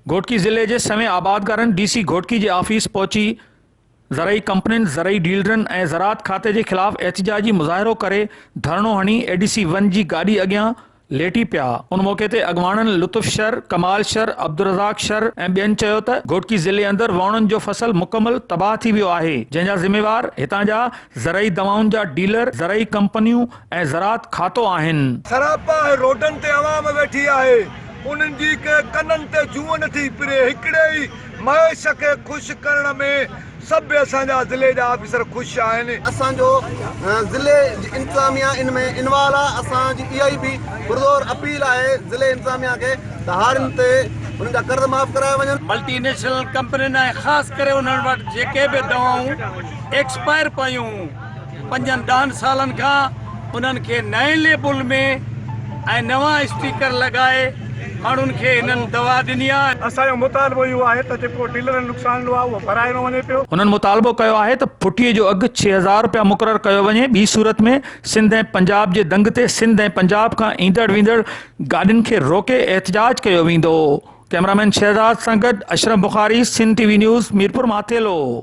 घोटकी ज़िले जे सवें आबादगारनि डीसी घोटकी जे ऑफिस पहुची ज़रई कंपनियुनि ज़रई डीलरनि ऐं ज़राअत खाते जे ख़िलाफ़ एहतिजाजी मुज़ाहिरो करे धरणो हणी एडीसी 1 जी गाॾी अॻियां लेटी पिया। उन मौक़े ते अॻवाननि लुत्फ़ शर, कमाल शर, अब्दुर्रज़ाक शर ऐं ॿियनि चयो त घोटकी ज़िले अंदरि वणनि जो फसल मुकमल तबाह थी वियो आहे, जंहिंजा ज़िम्मेवार हितां जा ज़रई दवाउनि जा डीलर, ज़रई कंपनियूं ऐं ज़राअत खातो आहिनि। सरापा रोडनि ते आवाम वेठी आहे, उन्हनि जी के कननि ते जूअ नथी पिरे। हिकिड़े ई महेश खे ख़ुशि करण में सभु असांजा ज़िले जा ऑफिसर ख़ुशि आहिनि। असांजो ज़िले इंतज़ामिया इन में इन्वॉल्व आहे। असांजी इहा ई बि पुरज़ोर अपील आहे ज़िले इंतज़ामिया खे त हारियुनि ते उन्हनि जा कर्ज़ माफ़ कराए वञनि। मल्टीनेशनल कंपनियुनि ऐं ख़ासि करे उन्हनि वटि जेके बि दवाऊं एक्सपायर पयूं 5-10 सालनि खां, उन्हनि खे नए लेबल में ऐं नवां स्टिकर लॻाए माण्हुनि खे इन्हनि दवा ॾिनी आहे। असांजो मुतालबो इहो आहे त जेको डीलरनि नुक़सान ॾिनो आहे उहो भराइणो वञे पियो। उन्हनि मुतालबो कयो आहे त फुटीअ जो अघु 6000 रुपया मुक़ररु कयो वञे। ॿी सूरत में सिंध ऐं पंजाब जे दंग ते सिंध ऐं पंजाब खां ईंदड़ वेंदड़ गाॾियुनि खे रोके एहतिजाज कयो वेंदो। कैमरामैन शहजाद सां गॾु अशरफ बुखारी, सिंध टीवी न्यूज़, मीरपुर माथेलो।